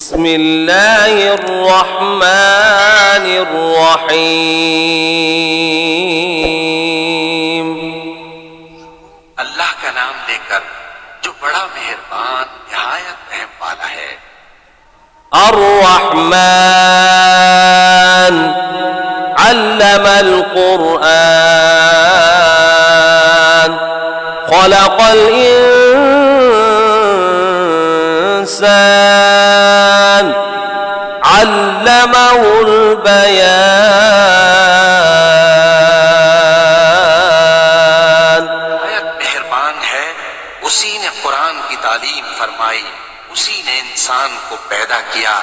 बिस्मिल्लाहिर्रहमानिर्रहीम। अल्लाह का नाम लेकर जो बड़ा मेहरबान निहायत रहम वाला है। अर्रहमान अल्लमल कुरआन खलक़ल इंसान अल्लमहुल बयान। निहायत मेहरबान है, उसी ने कुरान की तालीम फरमाई, उसी ने इंसान को पैदा किया,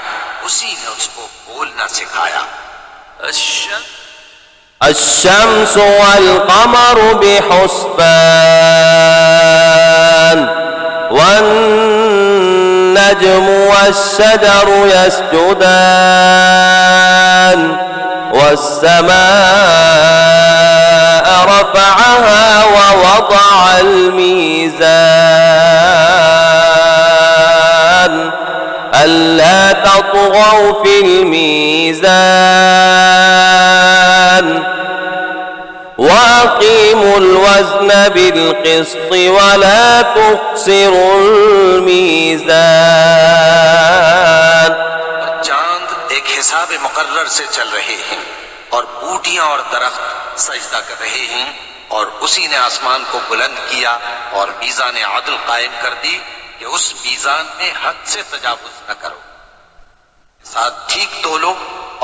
उसी ने उसको बोलना सिखाया। الشمس والقمر بحسبان والنجم والشجر يسجدان والسماء رفعها ووضع الميزان ألا تطغوا في الميزان وأقيموا الوزن بالقسط ولا تخسروا الميزان। चांद एक हिसाब मुकर्रर से चल रहे हैं और बूटियां और दरख्त सजदा कर रहे हैं, और उसी ने आसमान को बुलंद किया और मीज़ान अदल कायम कर दी कि उस मीज़ान में हद से तजावुज न करो, साथ ठीक तोलो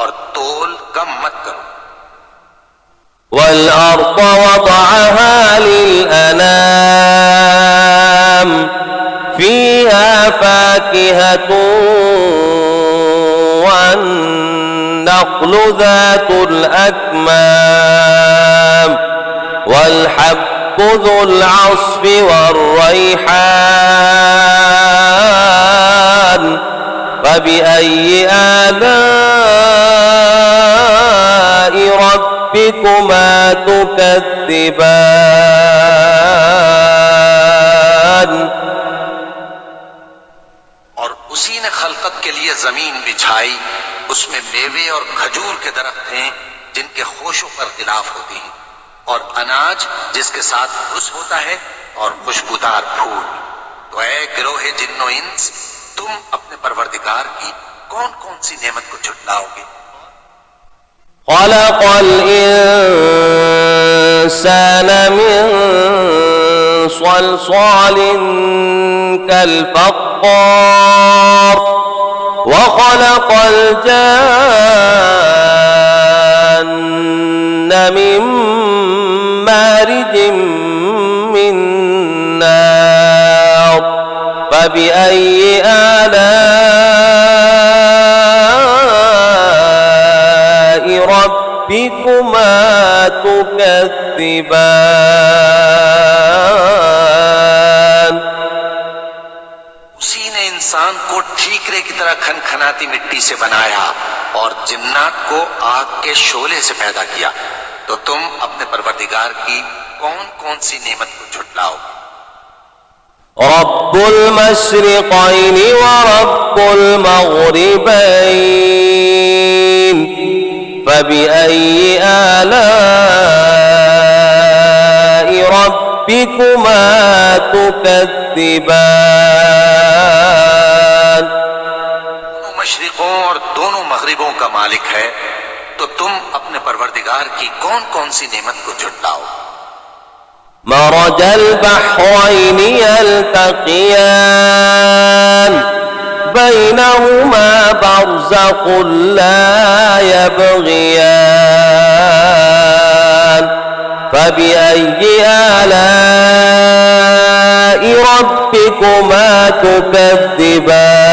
और तोल कम मत करो। والأرض وضعها للأنام فيها فاكهة والنخل ذات الأكمام والحب ذو العصف والريحان فبأي آلاء ربكما تكذبان। और उसी ने खलकत के लिए जमीन बिछाई, उसमें मेवे और खजूर के दरख्त हैं जिनके खोशों पर गिलाफ होते हैं, और अनाज जिसके साथ घुस होता है, और खुशबूदार फूल। तो ऐ गिरोहे जिन्नो इंस, तुम अपने परवरदिगार की कौन कौन सी नेमत को झुटलाओगे। خلق الإنسان من صلصال كالفخار وخلق الجان من مارج من نار فبأي آلاء ربكما تكذبان। उसी ने इंसान को ठीकरे की तरह खनखनाती मिट्टी से बनाया और जिन्नात को आग के शोले से पैदा किया। तो तुम अपने परवरदिगार की कौन कौन सी नेमत को झुटलाओगे। رب المشرقين ورب المغربين فبأي آلاء ربكما تكذبان। दोनों मशरिकों और दोनों मगरिबों का मालिक है, तो तुम अपने परवरदिगार की कौन कौन सी नेमत को झुटलाओ। مرج البحرين يلتقيان بينهما برزخ لا يبغيان فبأي آلاء ربكما تكذبان।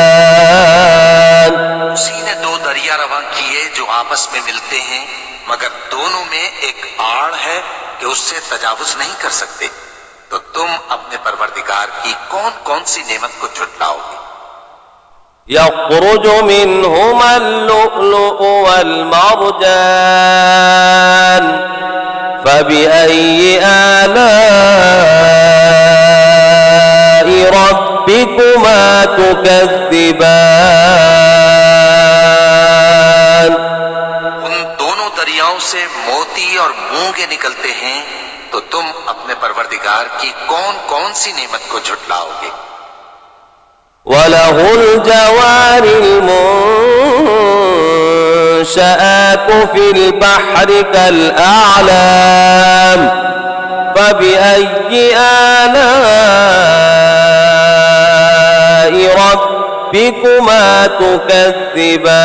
उसी ने दो दरिया रवां किए जो आपस में मिलते हैं, मगर दोनों में एक आड़ है कि उससे तजावुज नहीं कर सकते। तो तुम अपने परवरदिगार की कौन कौन सी नेमत को झुटलाओगे। يخرج منهما اللؤلؤ والمرجان فبأي آلاء ربكما تكذبان। चिड़ियाओं से मोती और मूंगे निकलते हैं, तो तुम अपने परवरदिगार की कौन कौन सी नेमत को झुटलाओगे। وله الجوار المنشآت في البحر كالأعلام فبأي آلاء ربكما تكذبان।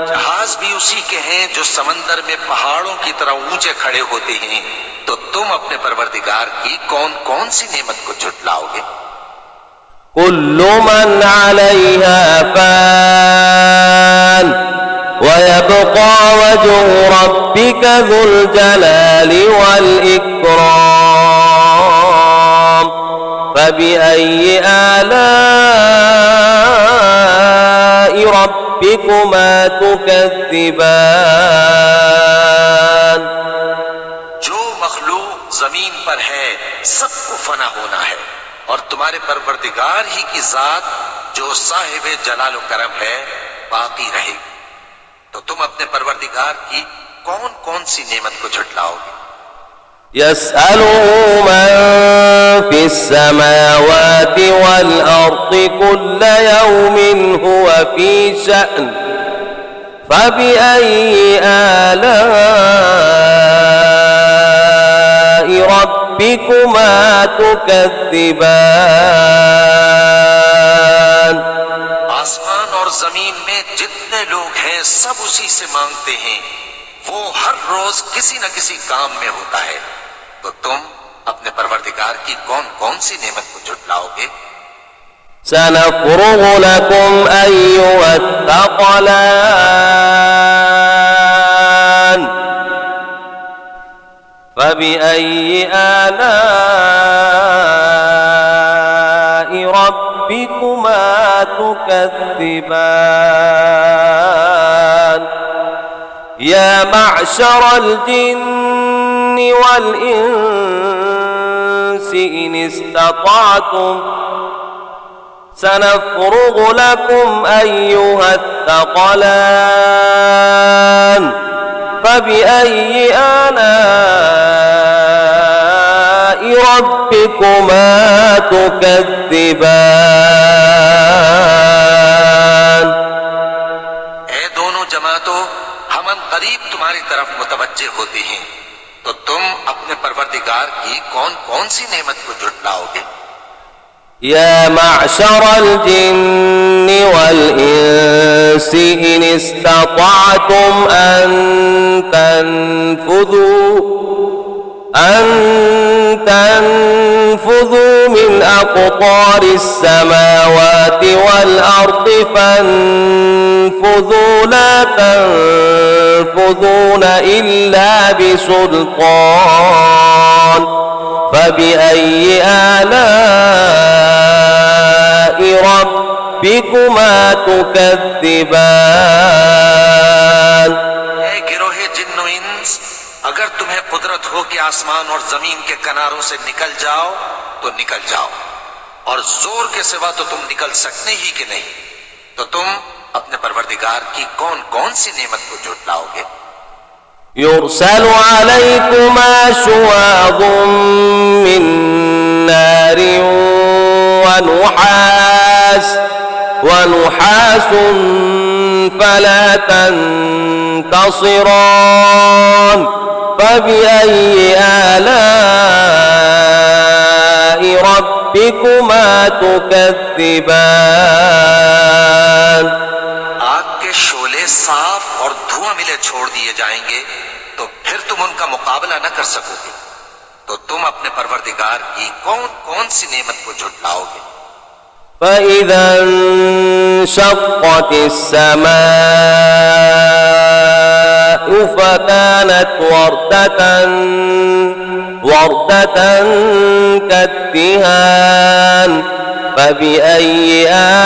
जहाज भी उसी के हैं जो समंदर में पहाड़ों की तरह ऊंचे खड़े होते हैं, तो तुम अपने परवरदिगार की कौन कौन सी नेमत को झुटलाओगे। كل من عليها فان ويبقى وجه ربك ذو الجلال والإكرام فبأي آلاء ربكما تكذبان। जो मखलूक जमीन पर है सबको फना होना है, और तुम्हारे परवरदिगार ही की जात जो साहिब जलाल व करम है बाकी रहेगी, तो तुम अपने परवरदिगार की कौन कौन सी नेमत को झुटलाओगे। يسأله من في السماوات والأرض كل يوم هو في شأن فبأي آلاء ربكما تكذبان। आसमान और जमीन में जितने लोग हैं सब उसी से मांगते हैं, वो हर रोज किसी न किसी काम में होता है, तो तुम अपने परवरदिगार की कौन कौन सी नेमत को झुटलाओगे। سنفرغ لكم أيها الثقلان فبأي آلاء ربكما تكذبان। يا معشر الجن والإنس إن استطعتم سنفرغ لكم أيها الثقلان فبأي آلاء ربكما تكذبان। ऐ दोनों जमातों, हम करीब तुम्हारी तरफ मुतवज्जे होते हैं, तो तुम अपने परवरदिगार की कौन कौन सी नेमत को झुटलाओगे। يا معشر الجن والإنس إن استطعتم أن تنفذوا من أقطار السماوات والأرض فانفذوا لا تنفذون إلا بسلطان فبأي آلاء ربكما تكذبان। गिरोहे जिन्नो इंस, अगर तुम्हें कुदरत हो कि आसमान और जमीन के किनारों से निकल जाओ तो निकल जाओ, और जोर के सिवा तो तुम निकल सकते ही कि नहीं, तो तुम अपने परवरदिगार की कौन कौन सी नेमत को झुटलाओगे। يرسل عليكما شواظ من نار ونحاس فلا تنتصران فبأي آلاء ربكما تكذبان। आग के शोले साफ और धुआं मिले छोड़ दिए जाएंगे, तो फिर तुम उनका मुकाबला न कर सकोगे, तो तुम अपने परवरदिगार की कौन कौन सी नेमत को झुटलाओगे। فإذا انشقت السماء فكانت وردة كالدهان فبأي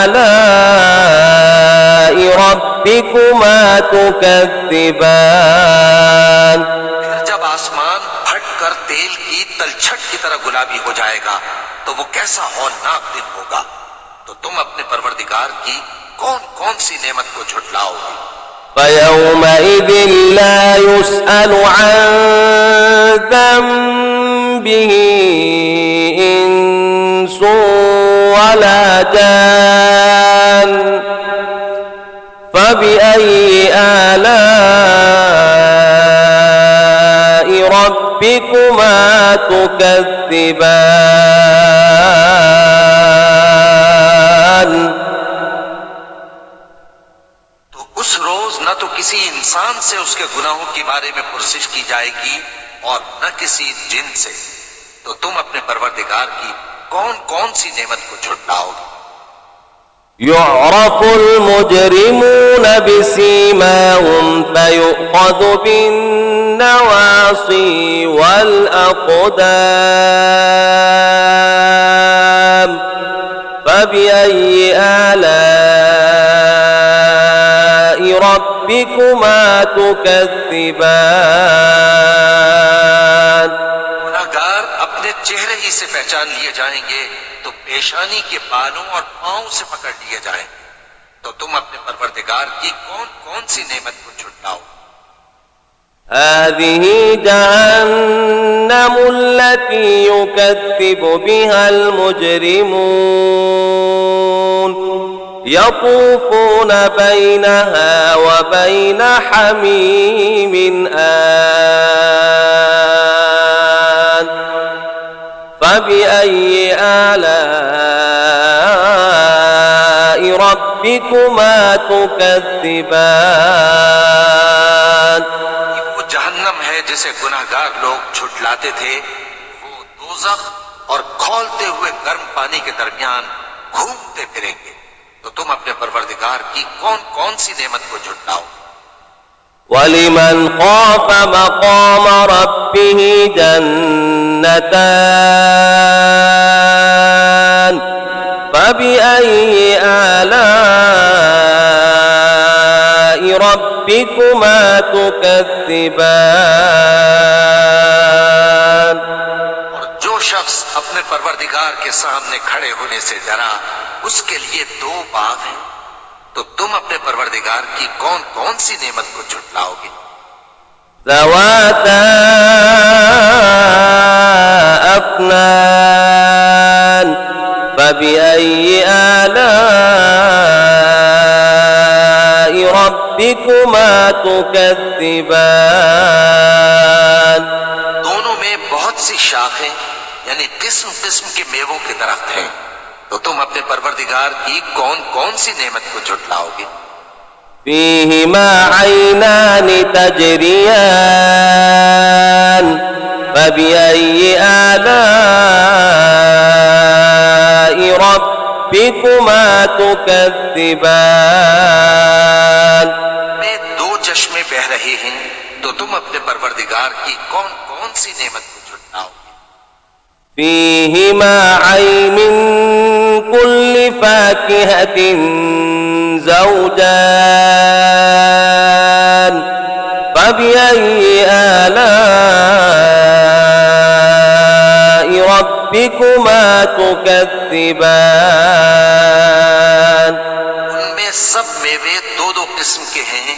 آلاء ربكما تكذبان। फिर जब आसमान फट कर तेल की तलछट की तरह गुलाबी हो जाएगा, तो वो कैसा हौलनाक दिन होगा, तो तुम अपने परवरदिगार की कौन कौन सी नेमत को झुटलाओगे। فيومئذ لا يسأل عن ذنبه إنس ولا جان فبأي آلاء ربكما تكذبان तो उस रोज न तो किसी इंसान से उसके गुनाहों के बारे में पुरसिश की जाएगी और न किसी जिन से। तो तुम अपने परवरदिगार की कौन कौन सी नेमत को झुटलाओगे। يعرف المجرمون بسيماهم فيؤخذ بالنواصي والأقدام فبأي آلاء ربكما تكذبان गुनाहगार अपने चेहरे ही से पहचान लिए जाएंगे तो पेशानी के बालों और पांव से पकड़ लिए जाएंगे। तो तुम अपने परवरदिगार की कौन कौन सी नेमत को झुटलाओ। هذه جهنم التي يكذب بها المجرمون يطوفون بينها وبين حميم آن فبأي آلاء ربكما تكذبان वो जहन्नम है जिसे गुनाहगार लोग झुटलाते थे। वो दोज़ख और खौलते हुए गर्म पानी के दरमियान घूमते फिरेंगे। तो तुम अपने परवरदिगार की कौन कौन सी नेमत को झुटलाओ। ولمن خاف مقام ربه جنتان فبأي آلاء ربكما تكذبان और जो शख्स अपने परवरदिगार के सामने खड़े होने से डरा उसके लिए दो बाग हैं। तो तुम अपने परवरदिगार की कौन कौन सी नेमत को झुटलाओगे। ذواتا أفنان فبأي آلاء ربكما تكذبان दोनों में बहुत सी शाखें यानी किस्म किस्म के मेवों के दरख्त हैं। तो तुम अपने परवरदिगार की कौन कौन सी नेमत को झुटलाओगे। فيهما عينان تجريان فبأي آلاء ربكما تكذبان में दो चश्मे बह रहे हैं। तो तुम अपने परवरदिगार की कौन कौन सी नेमत को झुटलाओगे। فيهما عين من كل فاكهة زوجان فبأي آلاء ربكما تكذبان उनमें सब मेवे दो दो किस्म के हैं।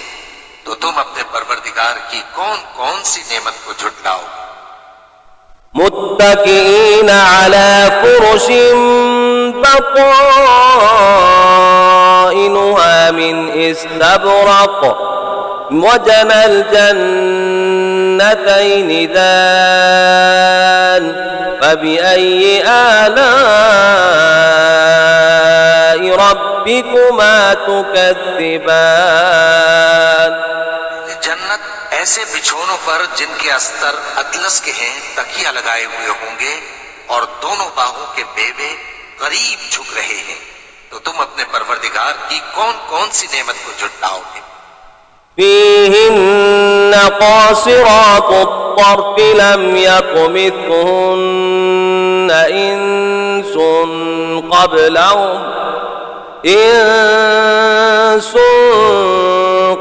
तो तुम अपने परवरदिगार की कौन कौन सी नेमत को झुटलाओगे। متكئين على فرش بطائنها من استبرق وجنى الجنتين دان فبأي آلاء ربكما تكذبان जन्नत ऐसे बिछोनों पर जिनके अस्तर अतलस के हैं तकिया लगाए हुए होंगे और दोनों बाहों के मेवे करीब झुक रहे हैं। तो तुम अपने परवरदिगार की कौन कौन सी नेमत को झुटलाओगे। فيهن قاصرات الطرف لم يطمثهن إنس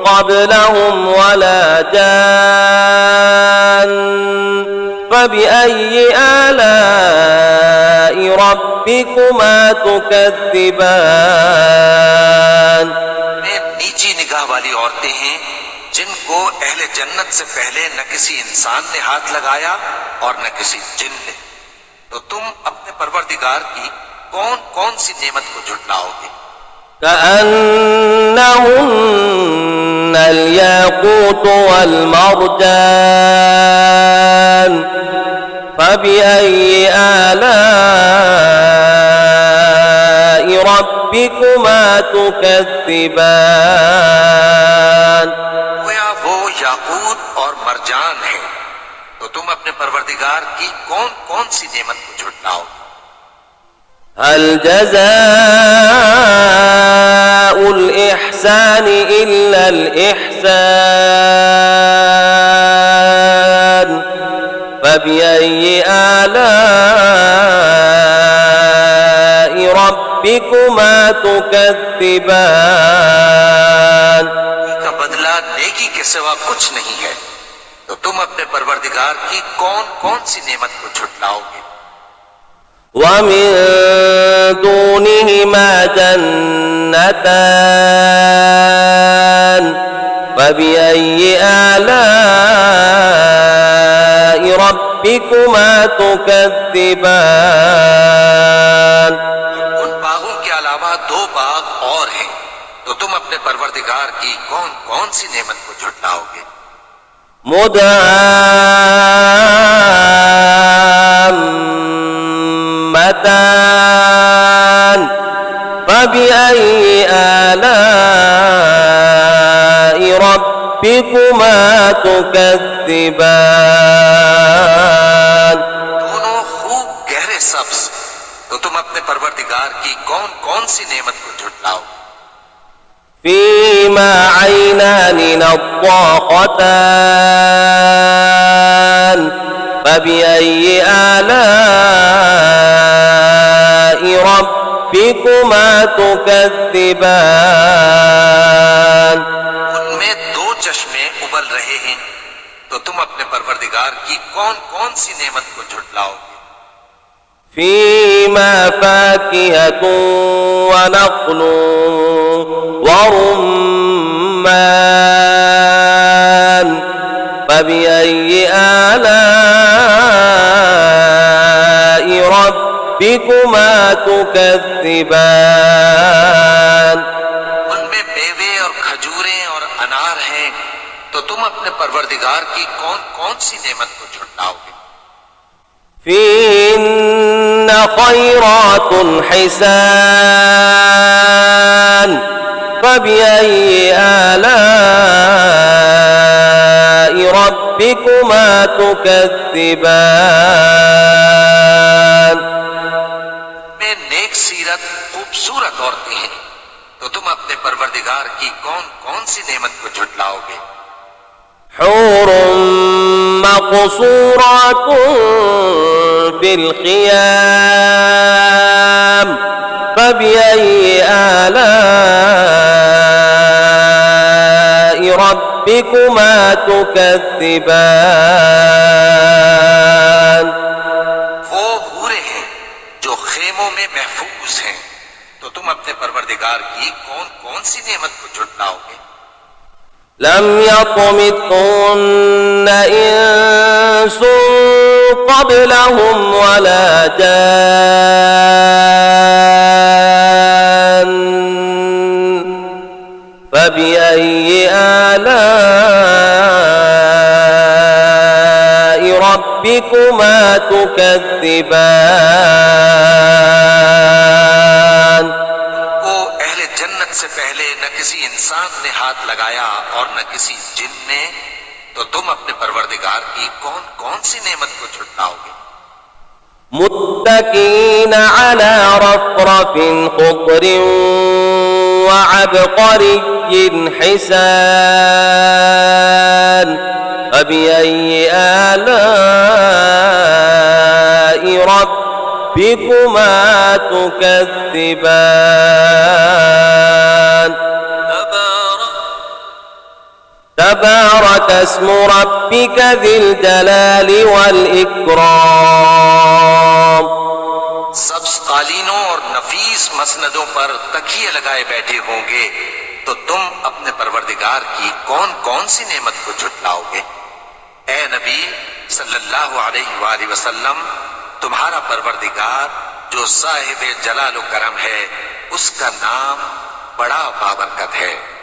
قبلهم ولا جان فبأي آلاء ربكما تكذبان नीची निगाह निगाह वाली औरतें हैं जिनको अहले जन्नत से पहले न किसी इंसान ने हाथ लगाया और न किसी जिन ने। तो तुम अपने परवरदिगार की कौन कौन सी नेमत को झुटलाओगे? كأنهن الياقوت والمرجان فبأي آلاء ربكما تكذبان गोया वो याकूत और मरजान है। तो तुम अपने परवरदिगार की कौन कौन सी नेमत को झुटलाओगे? هل جزاء الإحسان إلا الإحسان فبأي آلاء ربكما تكذبان का बदला नेकी के सिवा कुछ नहीं है। तो तुम अपने परवरदिगार की कौन कौन सी नेमत को झुटलाओगे? ومن دونهما جنتان فبأي آلاء ربكما تكذبان उन बागों के अलावा दो बाग और हैं। तो तुम अपने परवरदिगार की कौन कौन सी नेमत को झुटलाओगे? مدهامتان فبأي آلاء ربكما تكذبان दोनों खूब गहरे सब्ज। तो तुम अपने परवरदिगार की कौन कौन सी नेमत को झुटलाओगे? فيما عينان نضاختان فبأي آلاء ربكما تكذبان उनमें दो चश्मे उबल रहे हैं। तो तुम अपने परवरदिगार की कौन कौन सी नेमत को झुटलाओगे? فيما فاكهة ونخل ورمان فبأي آلاء ربكما تكذبان उनमें मेवे और खजूरें और अनार हैं। तो तुम अपने परवरदिगार की कौन कौन सी नेमत को झुटलाओगे? فيهن خيرات حسان فبأي آلاء ربكما تكذبان में नेक सीरत खूबसूरत औरतें हैं। तो तुम अपने परवरदिगार की कौन कौन सी नेमत को झुटलाओगे? حور مقصورات في الخيام فبأي آلاء ربكما تكذبان वो हूरे हैं जो खेमों में महफूज हैं। तो तुम अपने परवरदिगार की कौन कौन सी नेमत को झुटलाओगे? لم يطمثهن إنس قبلهم ولا جان فبأي آلاء ربكما تكذبان वो अहले जन्नत से पहले न किसी इंसान ने हाथ लगाया और न किसी जिन ने। तो तुम अपने परवरदिगार की कौन कौन सी नेमत को झुटलाओगे? متكئين على رفرف خضر وعبقري حسان فبأي آلاء ربكما تكذبان تبارك اسم ربك ذي الجلال والإكرام सब्ज कालीनों और नफीस मसनदों पर तकिए लगाए बैठे होंगे। तो तुम अपने परवरदिगार की कौन कौन सी नेमत को झुटलाओगे। ए नबी सल्लल्लाहु अलैहि वसल्लम, तुम्हारा परवरदिगार जो साहिब जलाल करम है, उसका नाम बड़ा बाबरकत है।